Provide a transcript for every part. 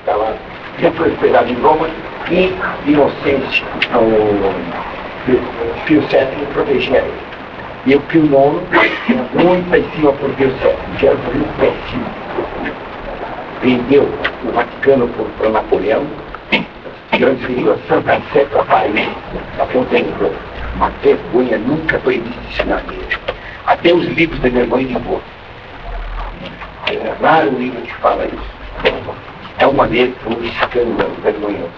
Ela já foi hospedada em Roma e Inocêncio, o Pio VII, protegia ele. E o Pio IX tinha muita estima por Pio VII, que era um péssimo. Vendeu o Vaticano para Napoleão, transferiu a Santa Sé para Paris, a Fontainebleau. Uma vergonha, nunca foi vista isso na vida. Até os livros da minha mãe ligou. É raro o livro que fala isso. É uma dele, foi um escândalo vergonhoso.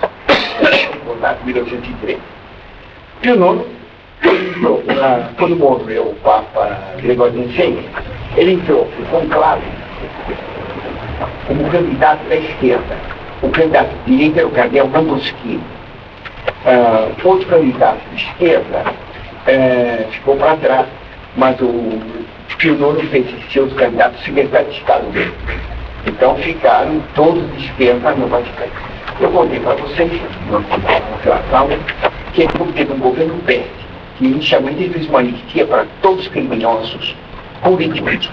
Contato em 1903. Pio IX, quando morreu o Papa Gregório XVI, ele entrou no conclave como candidato da esquerda. O candidato de direita era o cardeal Lambruschi. Outro candidato de esquerda ficou para trás, mas o Pio IX fez seus candidatos secretários de Estado dele. Então ficaram todos de esquerda no Vaticano. Eu contei para vocês, naquela sala, que ele teve um governo peste, que inicialmente fez uma anistia para todos os criminosos políticos.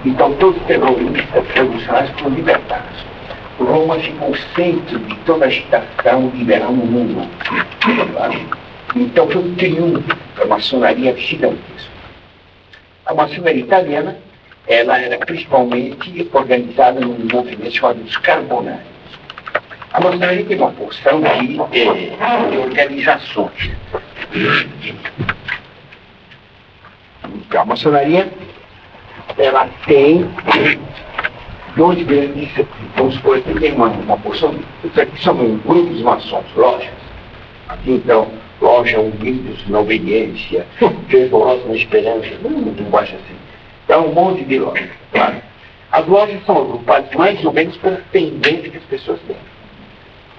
Então todos os terroristas revolucionários foram libertados. Roma ficou o centro de toda a agitação liberal no mundo. Então foi um triunfo da maçonaria gigantesca. A maçonaria italiana, ela era principalmente organizada num movimento chamado dos Carbonários. A maçonaria tem uma porção de organizações. Então, a maçonaria, ela tem dois grandes, vamos supor, aqui tem uma porção, isso aqui são grupos maçons, lojas. Aqui então, loja Unidos na Obediência, Fervorosa na Esperança, não baixa assim. Então, um monte de lojas, claro. As lojas são agrupadas mais ou menos pela tendência que as pessoas têm.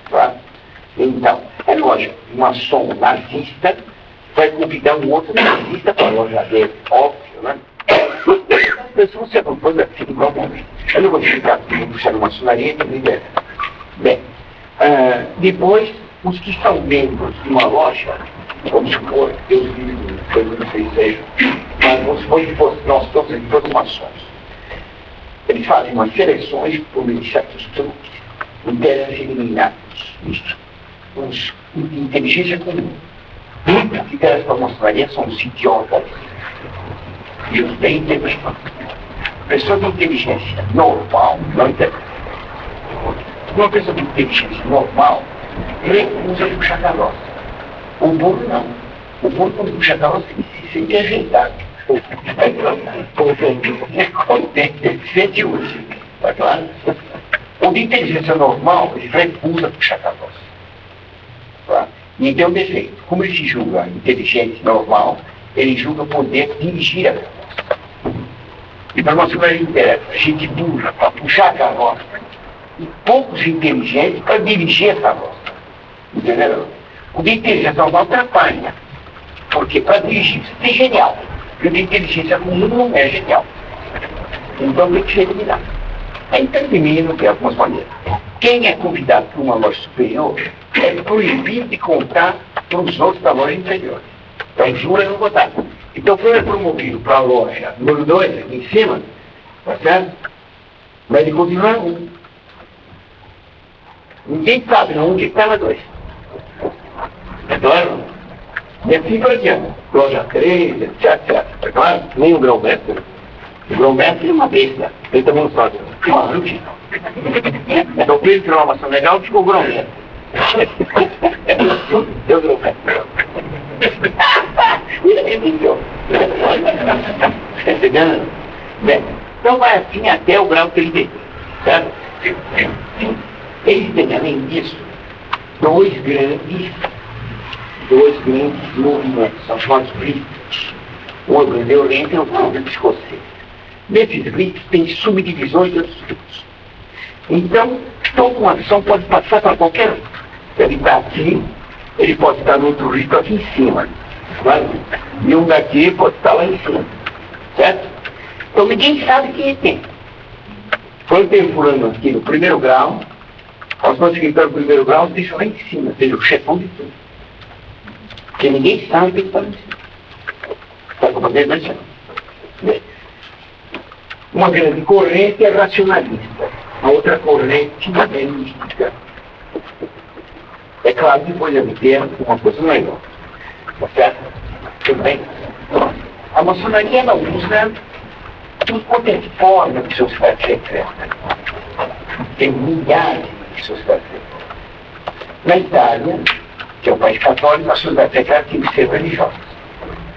Claro? Então, é lógico, um maçom nazista vai convidar um outro nazista para a loja dele, óbvio, né? As pessoas se agrupam assim igualmente. Eu não vou explicar como puxar uma maçonaria e lidera. Bem, depois, os que são membros de uma loja, vamos supor, Deus livre, foi muito feio, mas vamos supor que nós todos aqui fossem maçons. Eles fazem umas seleções por meio de certos truques, interesse eliminar os de inteligência comum. O que interessa para a maçonaria são os idiotas e os bem inteligentes. Pessoa de inteligência normal não interessa. Uma pessoa de inteligência normal recusa puxar carroça. O burro não. O burro, quando puxa carroça, se sente ajeitado. Contente, sente útil. Está claro? O de inteligência normal, ele recusa puxar carroça. Tá? E tem um defeito. Como ele se julga inteligente normal, ele julga poder dirigir a carroça. E para nós interessa gente burra para puxar a carroça e poucos inteligentes para dirigir a carroça. Entendeu? O de inteligência normal atrapalha. Porque para dirigir você tem genial. E o de inteligência comum não é genial. Então tem que ser eliminado. Aí termino de algumas maneiras. Quem é convidado para uma loja superior é proibido de contar para os outros da loja inferior. Então jura não votar. Então foi promovido para a loja número 2, aqui em cima, tá certo? Mas ele continua um. Ninguém sabe onde está na 2. É claro? E assim por diante. Loja 3, etc. É claro? Nem o grão-mestre. O grão-mestre é uma besta. Ele também não sabe. Claro que não. Então, para ele tirar uma maçã legal, ficou o grão-mestre. Deus não quer. Está entendendo? Bem, então vai assim até o grau que ele tem. Certo? Eles têm, além disso, dois grandes movimentos, são chamados ritos. O anglo-oriente e o movimento escocês. Nesses ritos tem subdivisões de outros ritos. Então, toda uma ação pode passar para qualquer um. Ele está aqui, ele pode estar no outro rito aqui em cima. Claro? E um daqui pode estar lá em cima. Certo? Então ninguém sabe quem é quem. Quando tem fulano aqui no primeiro grau, os nossos escritórios do primeiro grau deixam lá em cima, ou seja, o chefão de tudo. Porque ninguém sabe quem está lá em cima. Está com poder nacional. Uma grande corrente é racionalista. a outra corrente é mística. É claro que depois eu ter uma coisa melhor. Tá certo? Tudo bem? A maçonaria ela usa tudo quanto é forma de sociedade secreta. Tem milhares de sociedades secretas. Na Itália, que é um país católico, a sociedade secreta tem que ser religiosa.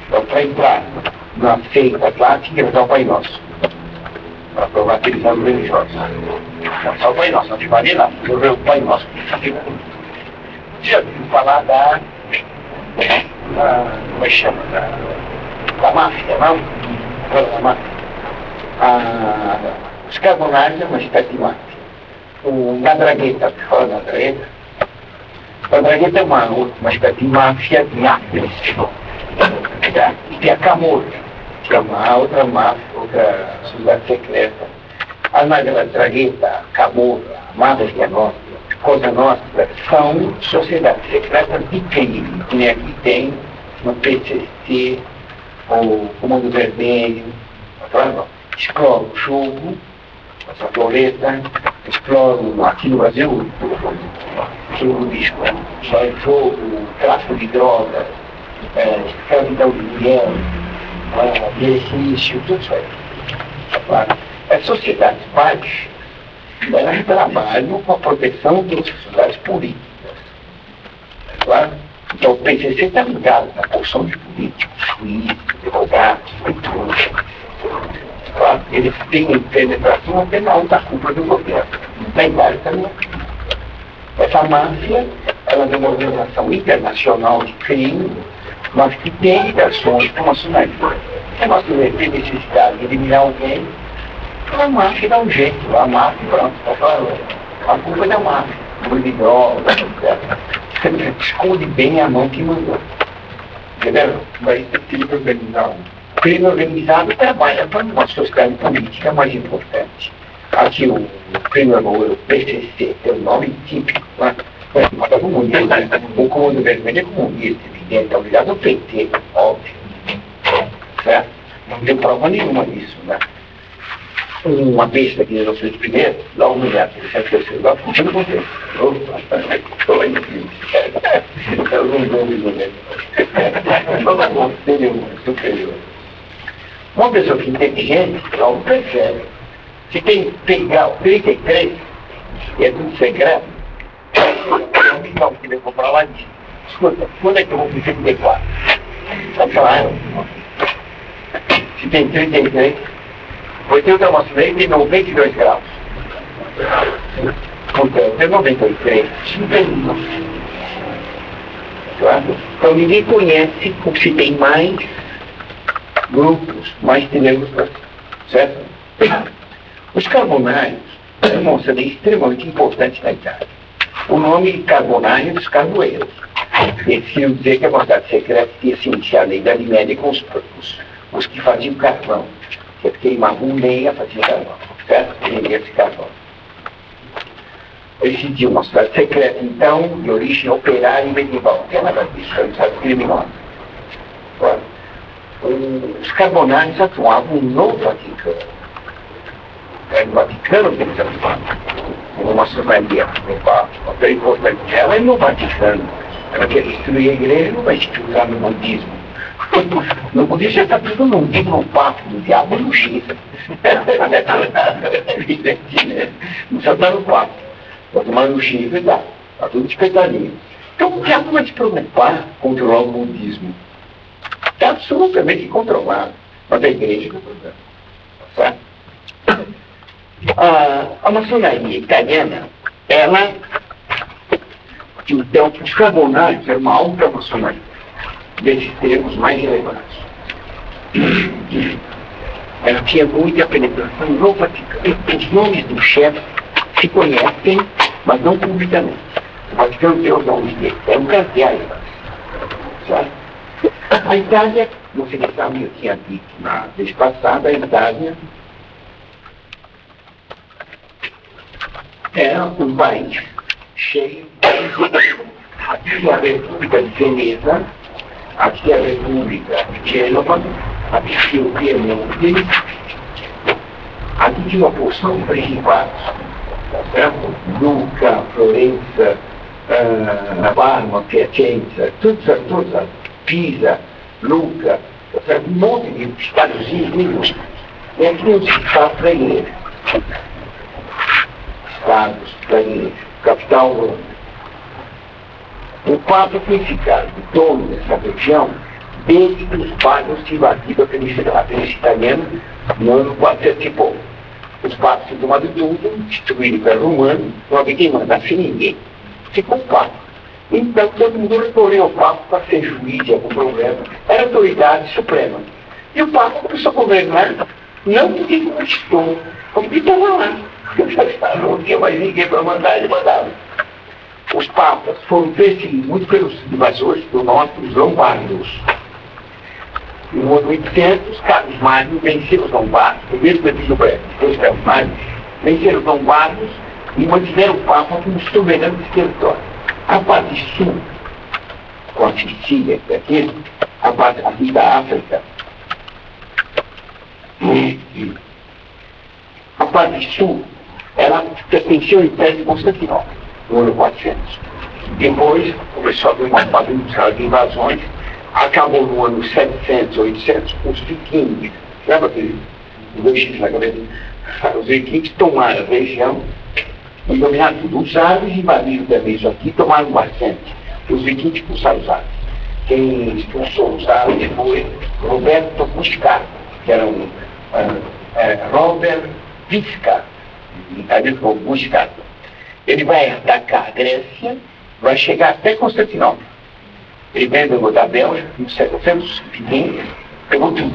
Então, para entrar na seita lá, tinha que rezar o Pai Nosso. Para provar que eles eram religiosos. Não só o Pai Nosso, não te valia nada. O Pai Nosso. Você já ouviu falar da como é que chama? Da máfia, não? Da máfia. Os carbonários é uma espécie de máfia. O Nadrangheta, que fala Nadrangheta, o Nadrangheta é uma espécie de máfia de árvores. E tem a Camorra, que é uma outra máfia, outra sociedade secreta. A Nadrangheta, a Camorra, a Máfia Nostra, Cosa Nostra, são sociedades secretas de crime. Que nem aqui tem no PCC, o Comando Vermelho, exploram o jogo, essa floresta, exploram aqui no Brasil o jogo de jogo, tráfico de drogas, escravidão de mulher, exercício, tudo isso aí. As sociedades baixas, elas trabalham com a proteção das sociedades políticas. Claro? Então o PCC está ligado na porção de políticos, juízes, advogados, leitores. Claro? Eles têm penetração até na alta cúpula do governo. Na Itália também. Essa máfia, ela é uma organização internacional de crime, mas que tem ligações com a maçonaria. Se nós tivermos necessidade de eliminar alguém, a máfia dá um jeito, a máfia pronto, a culpa é da máfia, de droga, você esconde bem a mão que mandou. Entendeu? Mas tem que organizar. O crime organizado trabalha para uma sociedade política mais importante. Aqui o crime o PCC tem um nome típico, né? O Comando Vermelho é comunista, evidente, é ligado ao PT, óbvio. Certo? Não tem prova nenhuma disso, né? Uma besta aqui nos seus primeiros, dá uma mulher, que você quer ser lá, funciona com você. Estou aí, eu não dou nenhum superior. Uma pessoa que é inteligente, não percebe. Se tem que pegar o 33, e é tudo secreto, o amigão que levou para lá diz, escuta, quando é que eu vou para o 34? Sabe falar? Se tem 33, 80 maçonaria tem 92 graus. Portanto, é 93. Então ninguém conhece o que se tem mais grupos, mais tenebros, certo? Os carbonários são uma sociedade extremamente importante na Itália. O nome carbonário é dos carvoeiros. Eles queriam dizer que a sociedade secreta tinha se iniciado na Idade Média com os que faziam carvão. Que queimavam lenha, faziam carvão. Certo? Vendia esse carvão. Eles tinham uma sociedade secreta, então, de origem operária e medieval. Não tem nada disso, é uma sociedade criminosa. Os carbonários atuavam no Vaticano. É no Vaticano que eles atuavam. Uma maçonaria. O papel importante dela é no Vaticano. Ela quer destruir a igreja, não vai se usar no budismo. No budismo já está tudo num livro, no papo do diabo e no X. Não só está no papo. Vai tomar no X e dá. Está tudo espetadinho. Então o diabo vai se preocupar com controlar o budismo. Está absolutamente controlado. Mas a igreja não é problema. Certo? A maçonaria italiana, ela, então, os carbonários eram uma alta maçonaria, desses termos mais relevantes. Ela tinha muita penetração no Vaticano. Os nomes dos chefes se conhecem, mas não publicamente. O Vaticano tem os nomes dele, é um cardeal. Certo? A Itália, você já sabe, eu tinha dito na vez passada, a Itália era um país cheio de... Aqui a República de Veneza, aqui a República de Gênova, aqui tinha o Piemonte, aqui tinha uma porção de principados, tá certo? Lucca, Florença, Parma, Piacenza, todas, Pisa, Lucca, tá certo? Um monte de estadozinhos minúsculos. E aqui tem os estados da igreja. Estados da igreja. Capital Roma. O Papa foi ficado dono dessa região desde que os papas invadiram a Península Italiana no ano 400 e pouco. Os papas tinham tomado tudo, destruíram o Império Romano, não havia quem mandasse ninguém. Ficou o Papa. Então todo mundo recorreu ao Papa para ser juiz de algum problema. Era a autoridade suprema. E o Papa começou a governar, não porque conquistou, porque estava lá. Não tinha mais ninguém para mandar, ele mandava. Os papas foram perseguidos muito pelos invasores do norte, os lombardos. No ano 800, Carlos Magno venceu os lombardos, o mesmo do Brasil, depois Carlos Magno, venceram os lombardos e mantiveram o Papa como soberano desse território. A parte sul, com a Sicília, aqui, a parte aqui da África, a parte sul, ela pertenceu ao Império de Constantinopla, no ano 400. Depois começou a haver uma bagunça de invasões, acabou no ano 700, 800, com os vikings. Lembra aquele dois na cabeça? Os vikings tomaram a região e dominaram tudo. Os árabes invadiram também isso aqui, tomaram bastante. Os vikings expulsaram os árabes. Quem expulsou os árabes foi Roberto Guiscardo, que era um Robert Guiscardo, italiano como Guiscardo. Ele vai atacar a Grécia, vai chegar até Constantinopla. Ele veio da Bélgica, no 700, pequeno, pegou tudo.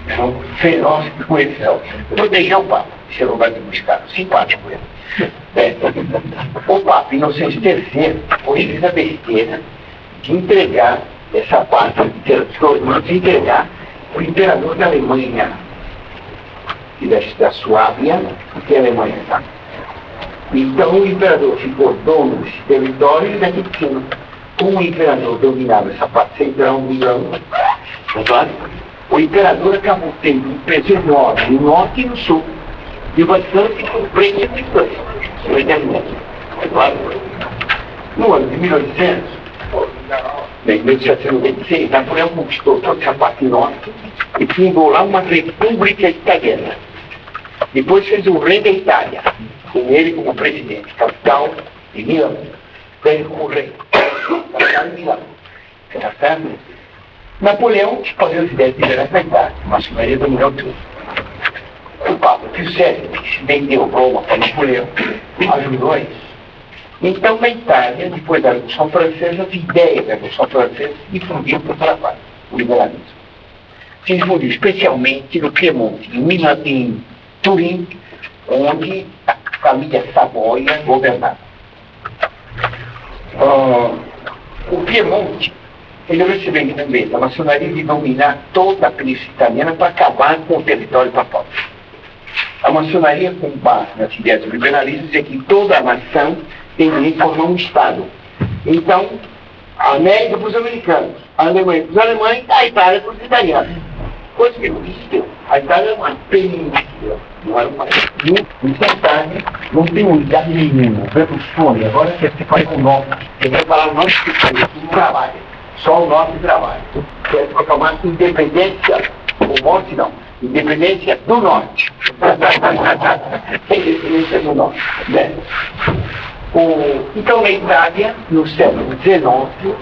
Era um feroz com ele. Eu vou deixar o Papa, esse Roberto Guiscardo, simpático ele. O Papa Inocêncio III fez a besteira de entregar essa parte de entregar o imperador da Alemanha e da Suábia, que a Alemanha está. Então o imperador ficou dono desse território e daqui de cima. Como o imperador dominava essa parte central do Irão, o imperador acabou tendo um peso enorme no norte e no sul. E o Vaticano ficou preso entre dois. No ano de 1800, em 1796, Napoleão conquistou toda essa parte norte e fundou lá uma república italiana. Depois fez o rei da Itália, com ele como presidente, capital de Milão. Veio como rei, capital de Milão. Napoleão, fazer as ideias dele era verdade, mas a maioria dominou tudo. O Papa Pio VII, que se vendeu Roma para Napoleão, ajudou isso. Então, na Itália, depois da Revolução Francesa, as ideias da Revolução Francesa se difundiram por toda parte, o liberalismo. Se difundiu especialmente no Piemonte, em Turim, onde a família Savoia governava. O Piemonte, ele recebeu também a maçonaria de dominar toda a Península Italiana para acabar com o território papal. A maçonaria, com base nas ideias do liberalismo, dizia que toda a nação tem direito de formar um Estado. Então, a América para os americanos, a Alemanha para os alemães, a Itália para os italianos. Coisa que não existiu. A Itália é uma península, não era uma país. Nessa Itália não tem unidade nenhuma. Berlusconi, agora quer se fazer o norte. Ele vai falar o norte que trabalha. Só o norte trabalha. Quer proclamar independência, o norte não. Independência do norte. Independência do norte. Né? Então, na Itália, no século XIX,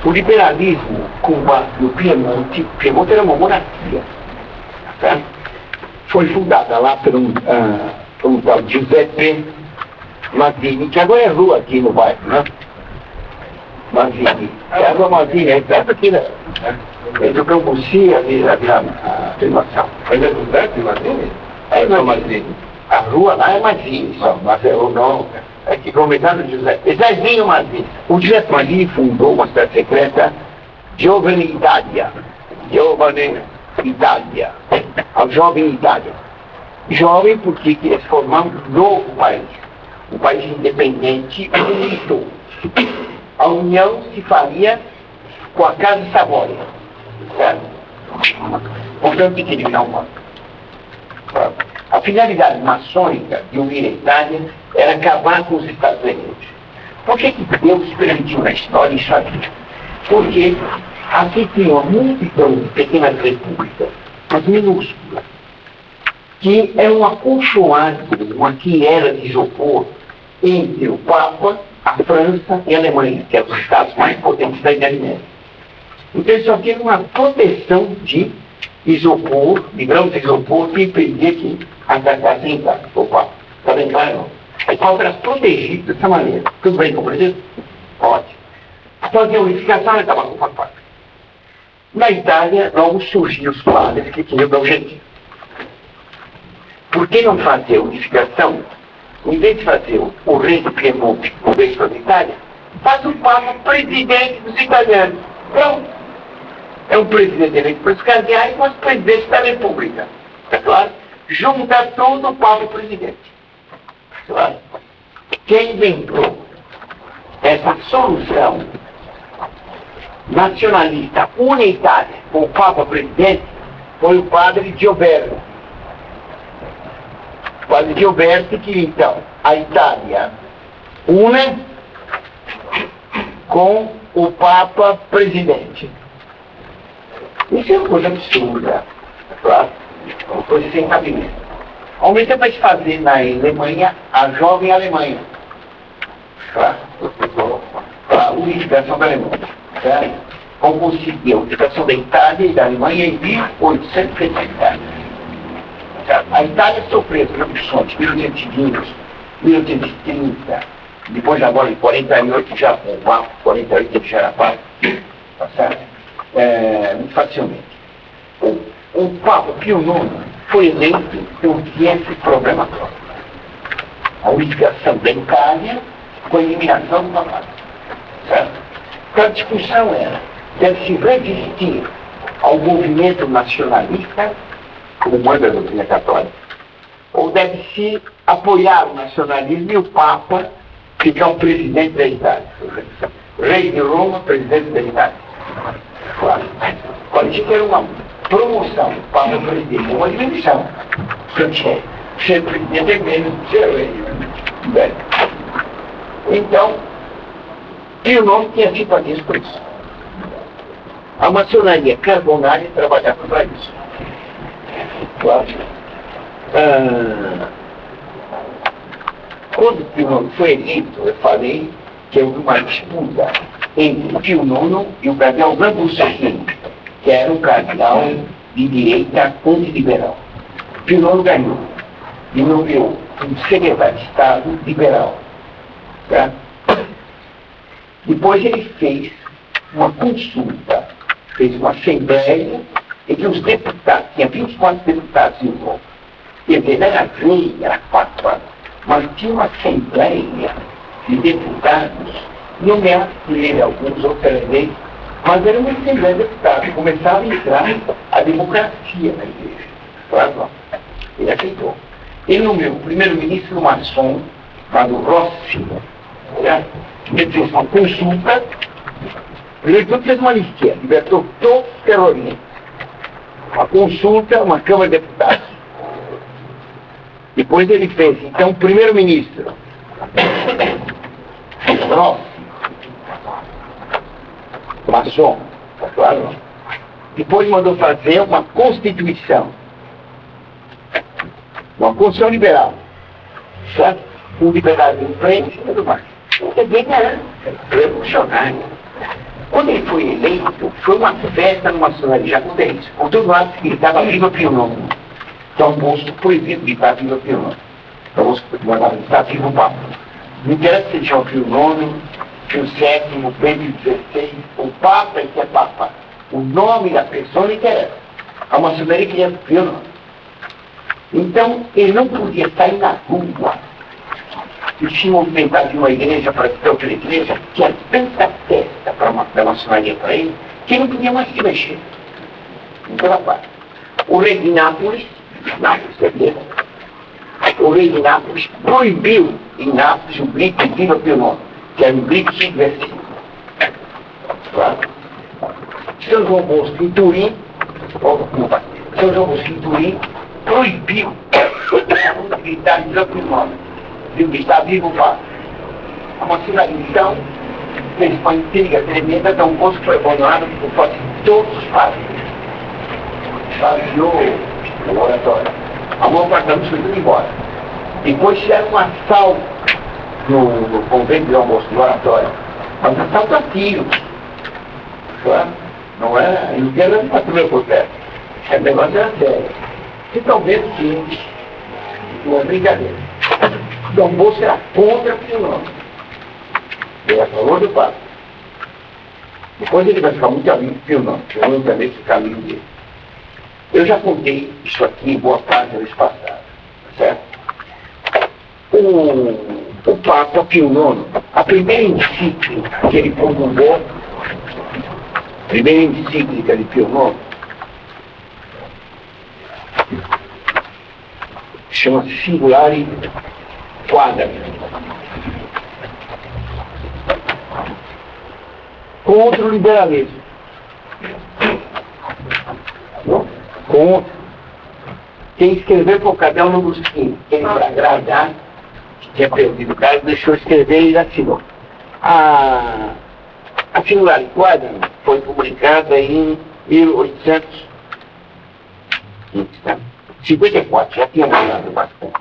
o liberalismo com base no Piemonte era uma monarquia. Tá? Foi fundada lá por um tal Giuseppe Mazzini, que agora é rua aqui no bairro, né? Mazzini. É a rua Mazzini, é perto aqui, né? Entre o Cambuci e a afirmação. Mas é Giuseppe Mazzini? É Mazzini. A rua lá é Mazzini, só, mas é o nome. É que começaram Giuseppe. Zezinho Mazzini. O Giuseppe Mazzini fundou uma cidade secreta, Giovane Italia. Giovane Italia. A Jovem Itália. Jovem porque queria se formar um novo país. Um país independente e unido. A união se faria com a Casa Savoia. Certo? Portanto, tem que eliminar uma. A finalidade maçônica de unir a Itália era acabar com os Estados Unidos. Por que Deus permitiu na história isso aqui? Porque aqui tinha uma multidão de pequenas repúblicas, mas minúsculas, que é um acolchoado, uma quimera de isopor entre o Papa, a França e a Alemanha, que eram os estados mais potentes da Idade Média. Então eles só tinham uma proteção de isopor, de grãos de isopor, que impedia que atacassem o Papa. O Papa. Está bem claro? Aí o Papa era protegido dessa maneira. Tudo bem, compreendeu? Ótimo. Fazer a unificação e acabar com o Papa. Na Itália, logo surgiram os padres que tinham o objetivo. Por que não fazer a unificação? Em vez de fazer o rei de Piemonte, o rei da Itália, faz o Papa presidente dos italianos. Pronto. É um presidente eleito pelos cardeais, mas presidente da República. Está claro? Junta todo o Papa presidente. Está claro? Quem inventou essa solução nacionalista unitária com o Papa presidente foi o padre Gioberto. O padre Gioberto que então a Itália une com o Papa presidente. Isso é uma coisa absurda, claro? Uma coisa sem cabimento. Ao mesmo tempo vai se fazer na Alemanha a jovem Alemanha, claro? A unificação da Alemanha, certo? Como conseguir a unificação da Itália e da Alemanha em 1870. A Itália sofreu revoluções, 1820, 1830, depois agora em 48 já com o Papa, 48 ele já era Papa, tá certo? Muito facilmente. O Papa Pio IX foi eleito por esse problema todo. A unificação da Itália com a eliminação do Papado. Certo? Então a discussão era, deve-se resistir ao movimento nacionalista, como manda a doutrina católica, ou deve-se apoiar o nacionalismo e o Papa ficar o presidente da Itália. Rei de Roma, presidente da Itália. Claro. Isso era uma promoção para o presidente, uma dimensão. Porque ser presidente é menos que ser rei. Então, Pio IX tinha simpatias por isso. A maçonaria carbonária trabalhava para isso. Claro. Quando Pio IX foi eleito, eu falei que houve uma disputa entre Pio IX e o cardeal Rambusquin, que era um cardeal de direita antiliberal. Pio IX ganhou e nomeou um secretário de Estado liberal. Tá? Depois ele fez uma consulta, fez uma assembleia em que os deputados, tinha 24 deputados em volta. Quer dizer, não era rei, era 4 anos, mas tinha uma assembleia de deputados nomeados por ele, alguns outros eleitos, mas era uma assembleia de deputados, começava a entrar a democracia na igreja. Claro, ele aceitou. Ele nomeou o primeiro-ministro maçom, chamado Rossi, ele fez uma consulta, ele fez uma listinha, libertou todos os terroristas. Uma consulta, uma Câmara de Deputados. Depois ele fez, então, o primeiro-ministro, Rossi, maçom, claro. Depois mandou fazer uma Constituição. Uma Constituição liberal. Certo? O liberalismo em frente e tudo mais. Ele era revolucionário. Quando ele foi eleito, foi uma festa na maçonaria, já contei isso. Por todo lado se gritava Viva Pio IX. Que é um posto proibido de gritar Viva Pio IX. Então você mandava gritar Viva o Papa. Não interessa se chama Pio IX, Pio VII, Bento XVI, o Papa é que é Papa. O nome da pessoa não interessa. A maçonaria queria Pio IX. Então, ele não podia sair na rua. E tinha movimentado de uma igreja para outra igreja, que tinha tanta festa da maçonaria para ele, que ele não podia mais se mexer. Então, rapaz, o rei de Nápoles, o rei de Nápoles proibiu em Nápoles o grito de Viva Pio IX, que era um grito subversivo. Claro. São João Bosco em Turim, São João Bosco em Turim proibiu militar de Campinas, viu que está vivo, Papa. A mocidade, então, fez uma intriga tremenda, Dom Bosco foi abandonado por quase todos os padres. Baseou no oratório. A maior parte da luz foi tudo embora. Depois fizeram um assalto no convento de Dom Bosco, no oratório. Mas um assalto a tiros. Não é? Não quero patrulha por perto. O negócio era sério. E talvez sim, uma brincadeira. Dom Bosco era contra Pio IX. Ele é a favor do Papa. Depois ele vai ficar muito amigo do Pio IX. Pio IX também fica amigo dele. Eu já contei isso aqui em boa parte da vez passada, certo? O Papa Pio IX, a primeira encíclica que ele promulgou, a primeira encíclica de Pio IX, chama-se Singulari Quadra, contra o liberalismo. Contra. Quem escreveu foi o Cardeal Longusquini, quem para agradar, tinha perdido o cara, deixou escrever e assinou. A Singulari Quadra foi publicada em 1854, já tinha mudado bastante.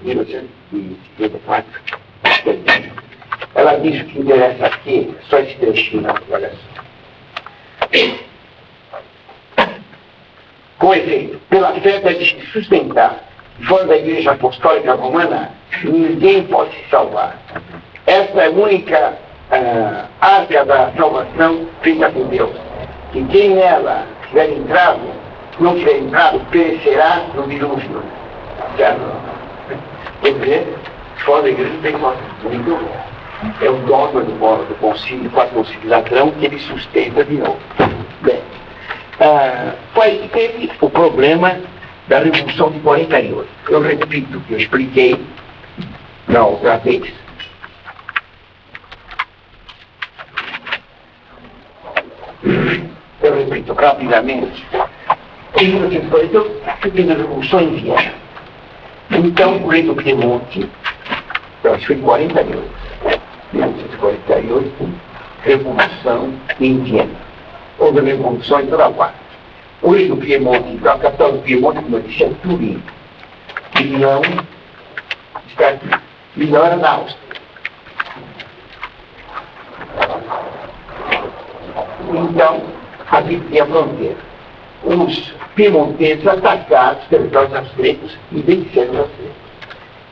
1854. Ela diz que interessa aqui, só esse trechinho, olha só. Com efeito, pela fé deve se sustentar, fora da Igreja Apostólica Romana, ninguém pode se salvar. Essa é a única arca da salvação feita por Deus. E quem nela tiver entrado, não tiver entrado, perecerá no dilúvio. Certo? Quer dizer, fora da Igreja tem uma muito. É o dogma do concílio, do quarto concílio de Latrão, que ele sustenta de novo. Bem, foi teve o problema da Revolução de 48. Eu repito o que eu expliquei na outra vez. Eu repito rapidamente. Em 1948, teve a Revolução em Viena. Então, o rei do Piemonte, eu acho que foi em 48. 1948, Revolução em Viena. Houve revolução em toda a parte. O rei do Piemonte, a capital do Piemonte, como eu disse, é Turim. Milão está aqui. Milão era na Áustria. Então, aqui tinha a fronteira. Os piemonteses atacaram os territórios austríacos e venceram os austríacos.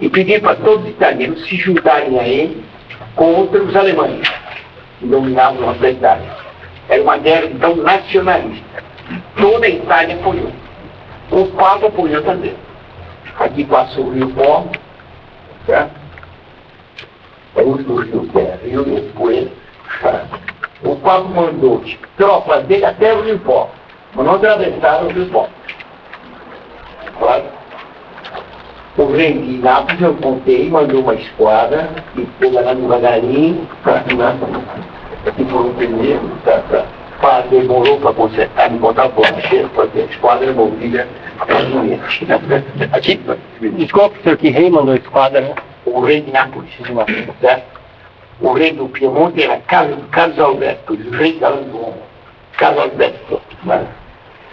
E pediram para todos os italianos se juntarem a ele contra os alemães, que dominavam a Itália. Era uma guerra, então, nacionalista. Toda a Itália apoiou. O Papa apoiou também. Aqui passou o Rio Pó, certo? É o Rio Coelho. O Papa mandou tropas dele até o Rio Pó, mas não atravessaram o Rio Pó. Claro. O rei de Nápoles, eu contei, mandou uma esquadra e pegou lá devagarinho para aqui por um pneu, demorou para consertar, me botar o cheiro, porque a esquadra movida aqui. Desculpe, senhor, que rei mandou a esquadra? O rei de Nápoles, certo? O rei do Piemonte era Carlos Alberto, o rei Carlos Alberto.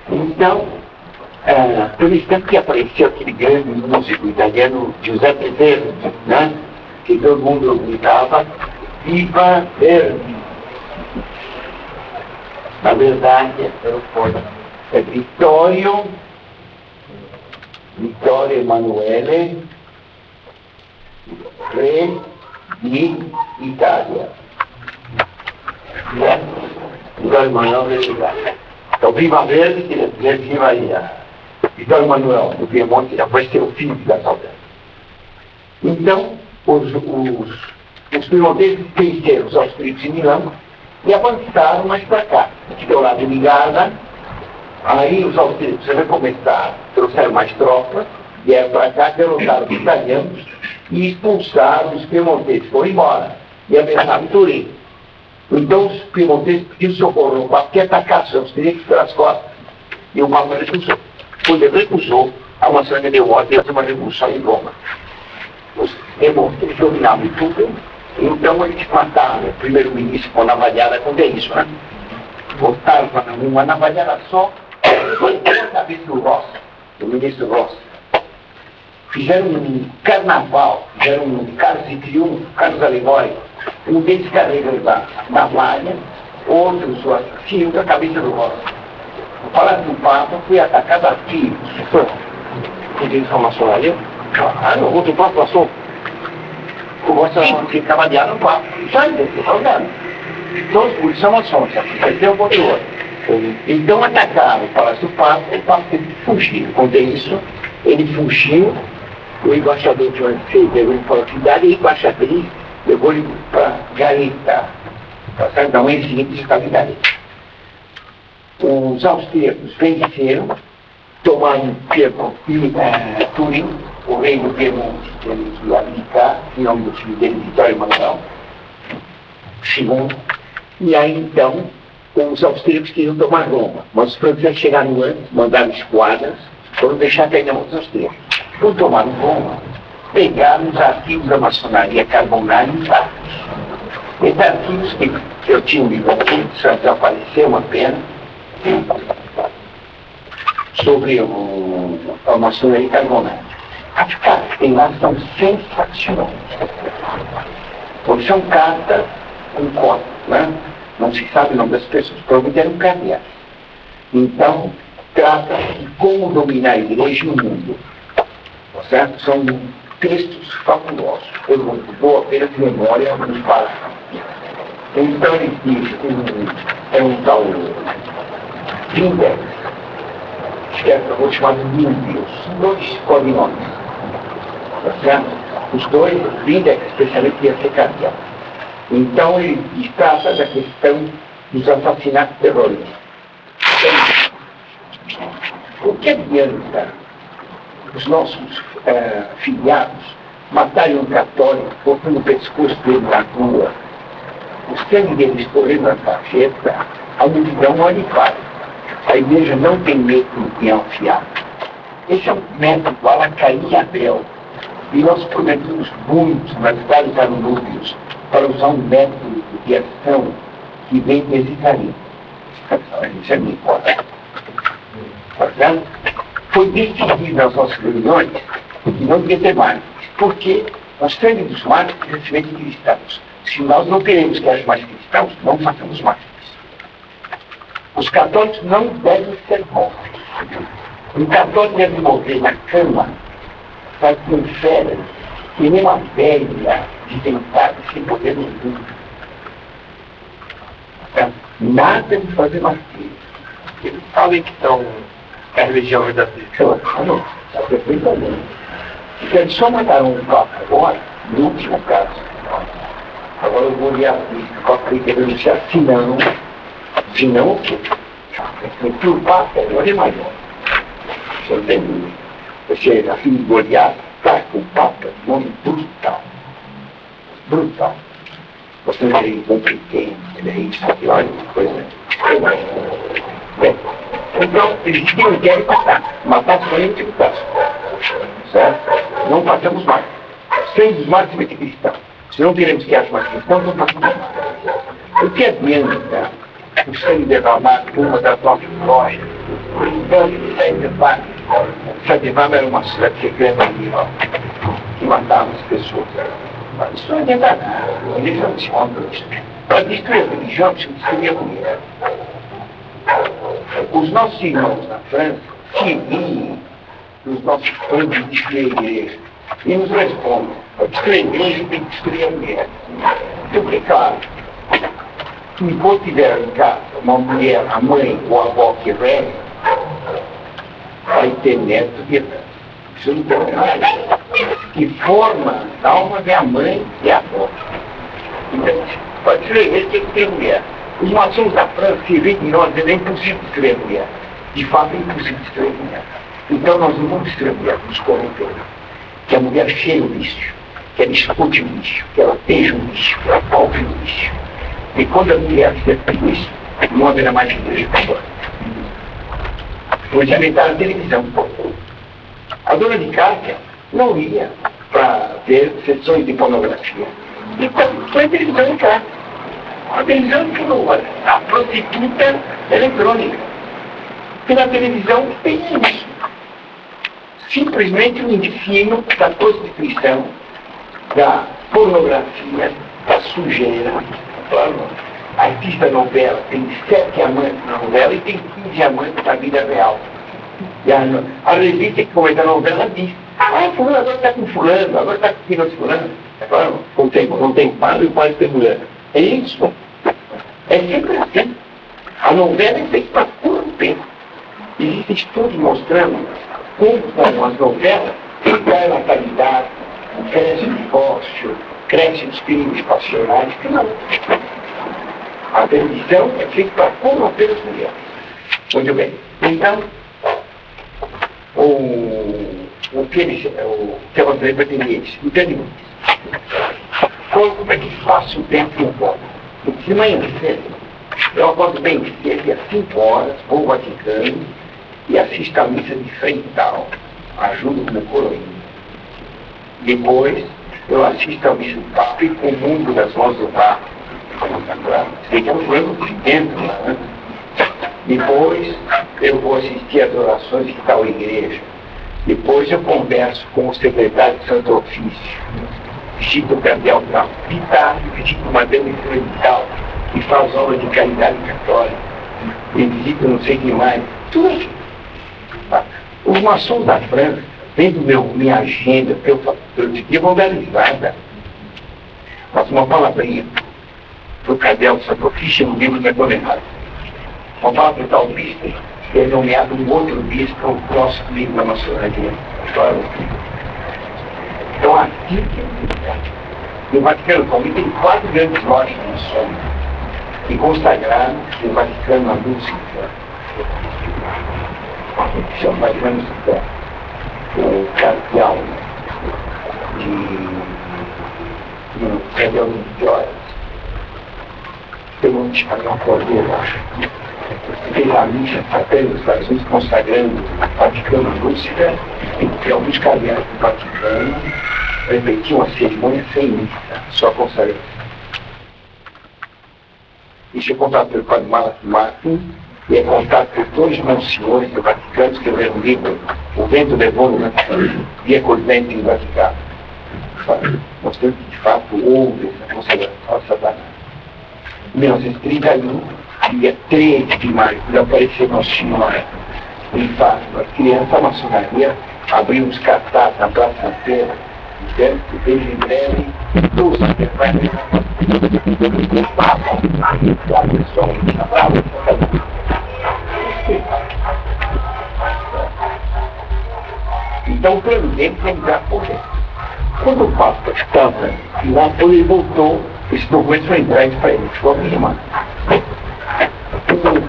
Então, por isso tempo que apareceu aquele grande músico italiano, Giuseppe Verdi, né? Que todo mundo gritava, Viva Verdi. Na verdade, é Vittorio Emanuele, re di Itália. Vittorio Emanuele de Itália. Então, Viva Verdi, quer dizer, viva aí. Vittorio Emanuele, do Piemonte, depois ser o filho da Saldanha. Então, os piemonteses venceram os austríacos em Milão e avançaram mais para cá. Aqui do lado de Ligada, aí os austríacos recomeçaram, trouxeram mais tropas, vieram para cá, derrotaram os italianos e expulsaram os piemonteses, foram embora e ameaçaram Turim. Então os piemonteses pediram socorro ao Papa que atacasse os austríacos pelas costas. E o Papa recusou. Quando ele recusou, a maçonaria deu ordem de uma revolução em Roma. Os demônios dominavam tudo, então eles mataram o primeiro-ministro com navalhada com isso, né? Botaram uma navalhada só, foi a cabeça do Ross, do ministro Ross. Fizeram um carnaval, fizeram um carros de triunfo, carros alegóricos. Um deles carregando a navalha, outros o assassino da cabeça do Ross. O Palácio do Papa foi atacado a tiros. E diz a maçonaria? Claro, Outro próprio assunto. o Ross ficava de no Papa. Sabe desse problema? Todos por são maçons, vai ter um contra o outro. Então atacaram o Palácio do Papa, o Papa teve que fugir. Contra isso, ele fugiu, o embaixador de Orense pegou ele para a cidade e a embaixatriz levou ele para Gareta, para São Paulo, em seguinte estava em Gareta. Os austríacos venceram, tomaram Turim, o rei do Piemonte, teve que abdicar, em nome do filho dele, Vitório Emanuel II, e aí então os austríacos queriam tomar Roma, mas os franceses chegaram antes, mandaram esquadras, foram deixar cair os austríacos. Quando tomaram Roma, pegaram os arquivos da maçonaria carbonária intactos. Esses arquivos que eu tinha um livro aqui, só desapareceu, uma pena, sobre a maçonaria carbonária. As cartas que tem lá são sensacionais. Porque são cartas com código, né? Não se sabe o nome das pessoas, provavelmente eram cardeais. Então, trata de como dominar a igreja no mundo. Certo? São textos fabulosos. Eu não vou apenas de memória nos parar. Então ele diz que é um tal Vindex, que é o chamado Nímbios, dois cognomes. Tá certo? Os dois, Vindex especialmente ia ser cardeal. Então ele trata da questão dos assassinatos terroristas. O que adianta os nossos filiados matarem um católico, botando o pescoço dele na rua, o sangue dele escorrendo na sarjeta, a multidão olha e faz. A igreja não tem medo no pinhão afiado. Esse é um método para cair Abel. E nós prometemos muito nas vários anúncios para usar um método de ação que vem do Isaías. Isso é muito importante. Foi decidido nas nossas reuniões que não devia ter mártires, porque o sangue dos mártires é recebendo de cristãos. Se nós não queremos que haja mais cristãos, não façamos mártires. Os católicos não devem ser mortos. Um católico deve morrer na cama, sabe, com férias, que nem uma velha desdentada sem poder nenhum. Nada de fazer martírio. Eles sabem que são a religião verdadeira. Não, está perfeitamente. Porque eles só mandaram um Papa agora, no último caso. Agora eu vou olhar isso, o Papa tem que denunciar, se não o quê? Porque o Papa é maior. Você não tem dúvida. Você, a filha de Goliath, está com o Papa, de nome brutal. Brutal. Você não é incompetente, ele é isso, aquilo, olha, coisa. Bem, então, eles tinham que matar somente o caso. Certo? Não passamos mais. Sem os mais cristãos. Se não queremos que haja mais cristãos, não passamos mais. O que adianta o sangue derramado por uma das nossas glórias? Então, Sadivama era uma cidade secreta ali, que matava as pessoas. Mas isso não adianta nada. A religião não se conta isso. Para destruir a religião, se destruir a mulher. Os nossos irmãos na França se riem dos nossos planos de destruir a igreja e nos respondem: para destruir a igreja tem que destruir a mulher. Então, porque, claro, se enquanto tiver em casa uma mulher, a mãe ou a avó que reza, vai ter neto e isso não tem nada. Que forma a alma é a mãe e a avó. Então, para destruir a igreja tem que ter mulher. Os maçons da França se riem de nós, é impossível destruir a mulher. De fato, é impossível destruir a mulher. Então, nós não vamos destruir a mulher, nos corrompeu. Que a mulher cheire o vício, que ela escute o vício, que ela beije o vício, que ela palpe o vício. E quando a mulher fizer tudo isso, não haverá mais igreja para agora. Hoje aumentaram a televisão. A dona de casa não ia para ver sessões de pornografia. E foi a televisão em casa. A televisão criou a prostituta eletrônica. E na televisão tem isso. Simplesmente o ensino da prostituição, da pornografia, da sujeira. Claro, a artista novela tem 7 amantes na novela e tem 15 amantes na vida real. E a revista que começa a novela diz: fulano agora está com fulano, agora está com filho de fulano. Claro, não tem padre e o padre tem mulher. É isso. É sempre assim. A novela é feita para corromper. Existem estudos mostrando como as novelas cai a natalidade, cresce o divórcio, cresce os crimes passionais, que não. A televisão é feita para corromper as mulheres. Muito bem. Então, o que eu falei para Denise, entende? Como é que faço o tempo em volta? De manhã cedo, eu acordo bem cedo, e às 5 horas, vou ao Vaticano e assisto a missa de Freital, ajudo como coroinha. Depois, eu assisto a missa do Papa e comungo das mãos do Papa. Sei que é um plano de dentro lá, né? Depois, eu vou assistir às orações que está a igreja. Depois, eu converso com o secretário de Santo Ofício. Visito o cardeal Pitário, visito uma dama influencial que faz aula de caridade católica. E visito não sei quem mais. Tudo isso. Os maçons da França, vendo minha agenda, que eu dia vão dar risada. Faço uma palavrinha para o cardeal de Santo Ofício no livro da Condenada. Uma palavra para o bispo, que é nomeado um outro bispo no próximo livro da maçonaria. Então, aqui que é o Vaticano também tem 4 grandes lojas de maçons que consagraram o Vaticano à Lúcifer. Que chama Vaticano Lúcifer. O cardeal de Joias. Pelo Antigo Cordeiro, acho. Fez a missa satélite dos Estados Unidos consagrando o Vaticano à Lúcifer, e alguns cardeais do Vaticano repetiam a cerimônia sem missa, só consagração. Isso é contado pelo padre Martin e é contado por 2 monsenhores do Vaticano que escreveram um livro, O Vento Levou no Vaticano, Via Corrente em Vaticano, mostrando que de fato houve essa consagração a Satanás. Em 1931, dia 13 de maio, quando apareceu Nossa Senhora em Fátima, as crianças da maçonaria abriu uns cartazes na Praça São Pedro, dizendo que desde breve todos vai ver o Papa, a pessoa que estava então o plano dele tem que dar poder. Quando o Papa estava lá, ele voltou, esse documento foi entregue para ele, ficou afirmado.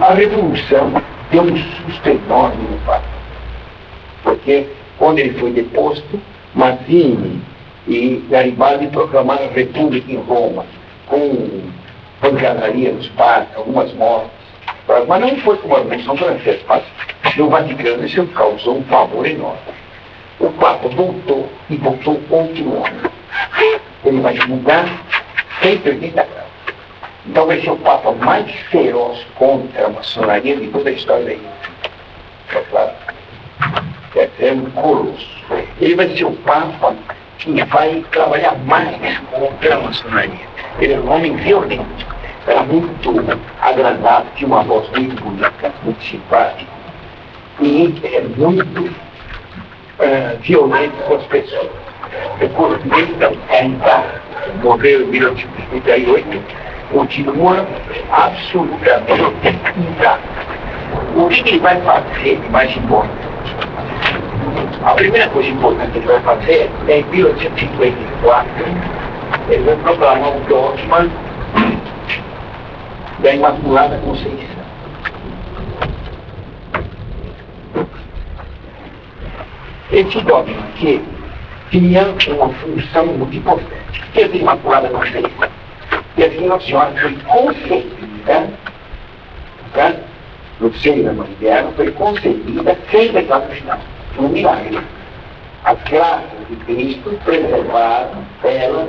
A Revolução deu um susto enorme no Papa, porque quando ele foi deposto, Mazzini e Garibaldi proclamaram a República em Roma, com pancadaria nos padres, algumas mortes. Mas não foi como a Revolução Francesa, mas no Vaticano isso causou um pavor enorme. O Papa voltou e voltou outro homem. Ele vai mudar 180 graus. Então vai ser o Papa mais feroz contra a maçonaria de toda a história da Igreja. É claro. É um colosso. Ele vai ser o Papa que vai trabalhar mais contra a maçonaria. Ele é um homem violento. Era muito agradável, tinha uma voz muito bonita, muito simpática. E é muito violento com as pessoas. O corpo dele ainda morreu em 1938, continua absolutamente intacto. O que ele vai fazer de mais importante? A primeira coisa importante que ele vai fazer é em 1854, ele vai proclamar o dogma da Imaculada Conceição. Esse dogma aqui tinha uma função muito importante. Que é a Imaculada Conceição? Que a Nossa Senhora foi concebida, tá? No seio da mãe dela, foi concebida sem pecado original. Foi um milagre. as graças de Cristo preservaram ela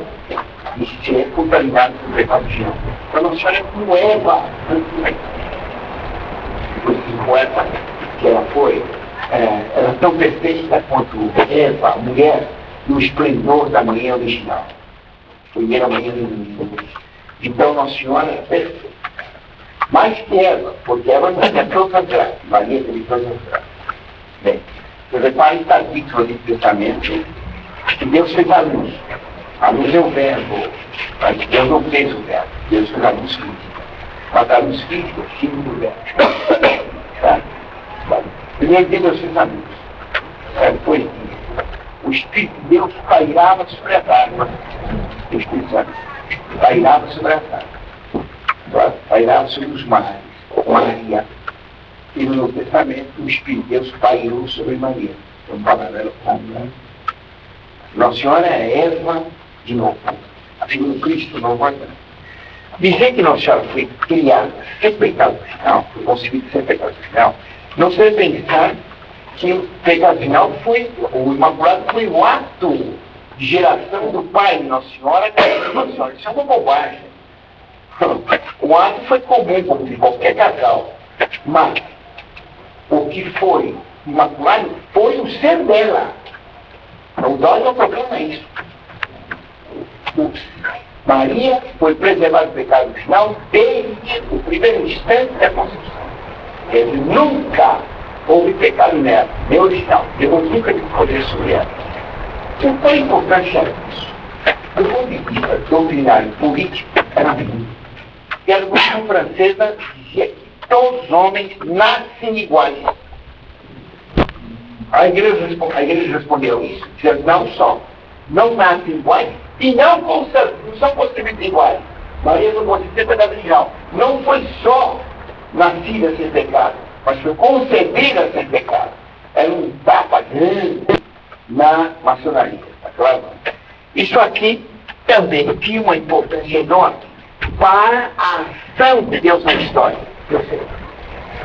de ser contaminada por pecado original. Então, Nossa Senhora é como Eva, como Eva, que ela foi, ela é tão perfeita quanto Eva, a mulher, no esplendor da manhã original. Primeira manhã do mundo. Então, Nossa Senhora é perfeita. Mais que Eva, porque Eva não tinha todas as graças, Maria teve todas as graças. Bem, você repare que está dito no Antigo Testamento que Deus fez a luz. A luz é o verbo, mas Deus não fez o verbo. Deus fez a luz física. Mas a luz física é o símbolo do verbo. Tá? Primeiro que Deus fez a luz. Depois o Espírito de Deus pairava sobre as águas. O Espírito Santo pairava sobre as águas. Pairava sobre os mares. Maria. E no Novo Testamento, o Espírito de Deus pairou sobre Maria. É um paralelo com Nossa Senhora é Eva de novo. A figura do Cristo não vai. Dizer que Nossa Senhora foi criada sem pecado original, foi concebida sem pecado original, não se deve pensar que o pecado original foi, o Imaculado foi o ato de geração do Pai de Nossa Senhora, Nossa Senhora. Isso é uma bobagem. O ato foi comum, como de qualquer casal. Mas o que foi Imaculado foi o ser dela. Então, nós não problema é isso. Maria foi preservada do pecado original desde o primeiro instante da concepção. Ele nunca houve pecado nela, nem original. Deus nunca teve poder sobre ela. Então, qual a importância disso? Do ponto de vista doutrinário político, era ruim. E a Revolução Francesa dizia que todos os homens nascem iguais. A igreja respondeu isso, dizendo não só não nascem iguais e não são concebidos iguais. Maria não concebeu pecado original. Não foi só nascida sem pecado, mas foi concebida sem pecado. Era um tapa grande na maçonaria. Tá claro? Isso aqui também tinha uma importância enorme para a ação de Deus na história. Eu sei.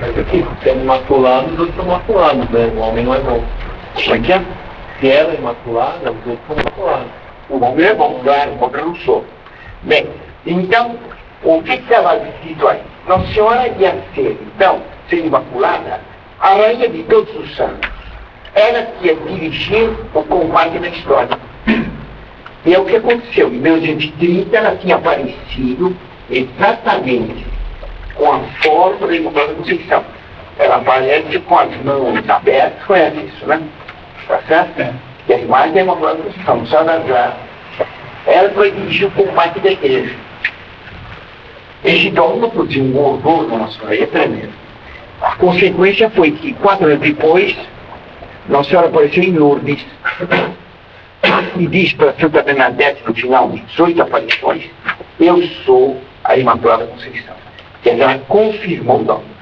Mas aqui, sendo imaculado, os outros são maculados, né? O homem não é bom. Como é que é? Se ela é imaculada, os outros são maculados. O homem é bom, claro, contra não sou. Bem, então, o que estava escrito aí? Nossa Senhora ia ser, então, ser imaculada, a rainha de todos os santos. Ela que ia dirigir o combate na história. E é o que aconteceu. Em 1930, ela tinha aparecido exatamente com a forma da Imaculada Conceição. Ela aparece com as mãos abertas, conhece isso, né? Tá certo? E a imagem da Imaculada Conceição, só das graças. Ela foi dirigir o combate da igreja. Esse dogma produziu um horror na nossa Senhora, é tremendo. A consequência foi que, 4 anos depois, Nossa Senhora apareceu em Lourdes e disse para Santa Bernadette, no final de 18 aparições, eu sou a Imaculada Conceição. Quer dizer, ela confirmou o dogma.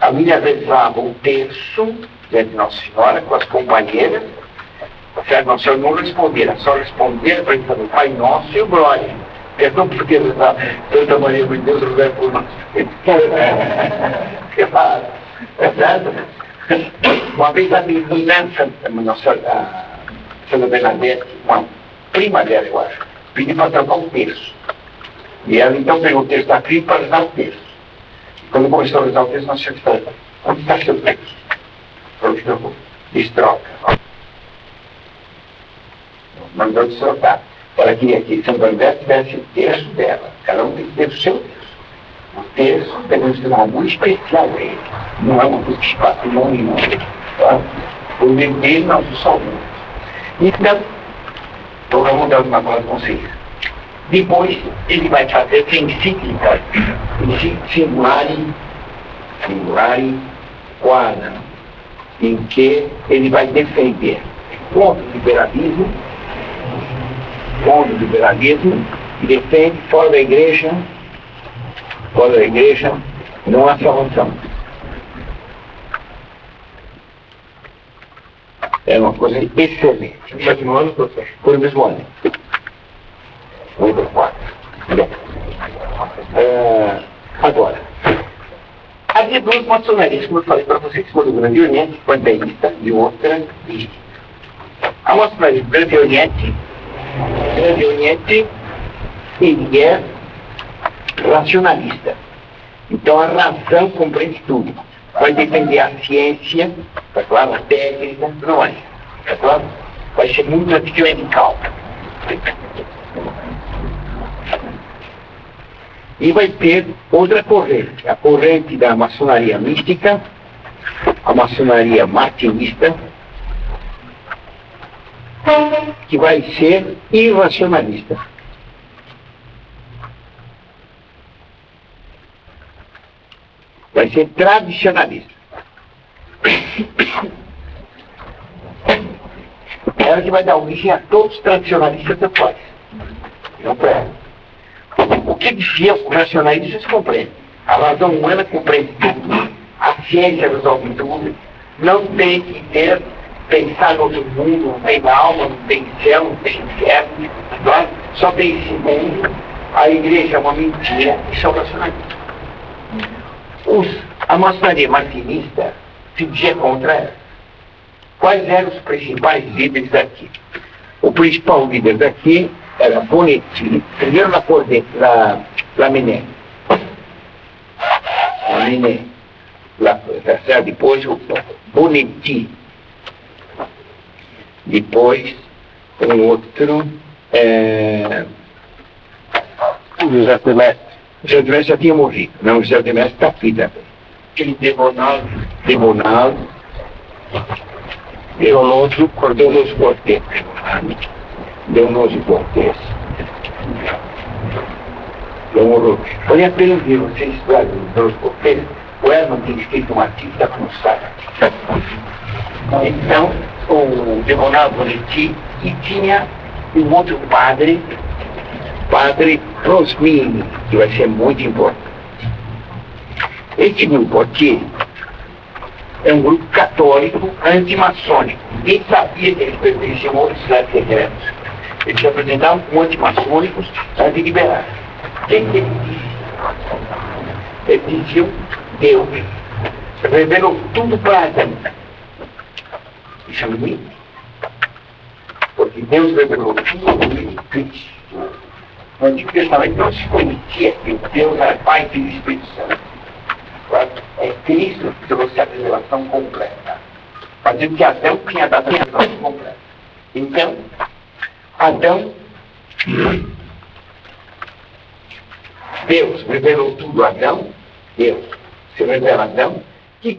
A Miriam rezava um terço diante de Nossa Senhora com as companheiras. Nossa Senhora não respondia, só respondia para o Pai Nosso e o Glória. Perdão por ter rezado Santa Maria de Deus, rogai por nós. Uma vez a menina, Santa Bernadette, uma prima dela, eu acho, pediu para trocar um terço. E ela então pegou o terço da prima para rezar o terço. E quando começou a rezar o terço, Nossa Senhora falou, onde está seu terço? Falou que não, destroca. Mandou destrocar. Ela queria que Santa Bernadette tivesse o terço dela. Cada um tem que ter o seu terço. O terço devemos ter uma muito especial a ele. Não é uma coisa que passa em nome nenhum. Tá? O meio dele nós o salvamos. Então, vamos dar uma coisa com vocês. Depois, ele vai fazer encíclica, Singulari Quadra, em que ele vai defender contra o liberalismo, e defende fora da igreja, não há salvação. É uma coisa excelente. No mesmo ano, professor? Foi no mesmo ano. 84. Agora, a Havia duas maçonarias, como eu falei para vocês, uma do Grande Oriente, panteísta, e outra espírita. A maçonaria do Grande Oriente, ele é racionalista. Então a razão compreende tudo. Vai defender a ciência, tá claro? A técnica, não é? Tá claro? Vai ser muito anticlerical. E vai ter outra corrente, a corrente da maçonaria mística, a maçonaria martinista, que vai ser irracionalista. Vai ser tradicionalista. Ela que vai dar origem a todos os tradicionalistas atuais. Não para o que dizia o racionalista se compreende. A razão humana compreende tudo. A ciência resolve tudo. Não tem que pensar no outro mundo, não tem alma, não tem céu, não tem inferno. Só tem esse mundo. A igreja é uma mentira. Isso é o racionalismo. A maçonaria martinista se dizia contra ela. Quais eram os principais líderes daqui? O principal líder daqui era Bonetti, primeiro na corrente, Lamennais. Depois o Bonetti. Depois um outro, José de Mestre. José de Mestre já tinha morrido. Não, José de Mestre está aqui também. Aquele Debonaldo, Leonoso Cortez. Vale a pena ver, vocês estudarem Leonoso Cortez, o Herman tem escrito um artigo, está com o site. Então, o Debonaldo Bonetti, e tinha um outro padre Rosmini, que vai ser muito importante. Esse grupo aqui é um grupo católico antimaçônico. Ninguém sabia que eles pertenciam a outros cidades secretos. Eles se apresentavam como antimaçônicos antiliberais. O que eles diziam? Eles diziam: Deus revelou tudo para Adão. Isso é bonito. Porque Deus revelou tudo em Cristo. No Antigo Testamento não se conhecia que Deus era Pai, Filho e Espírito Santo. É Cristo que trouxe a revelação completa. Fazendo que Adão tinha dado a revelação completa. Então, Deus revelou tudo a Adão, Deus se revela a Adão, que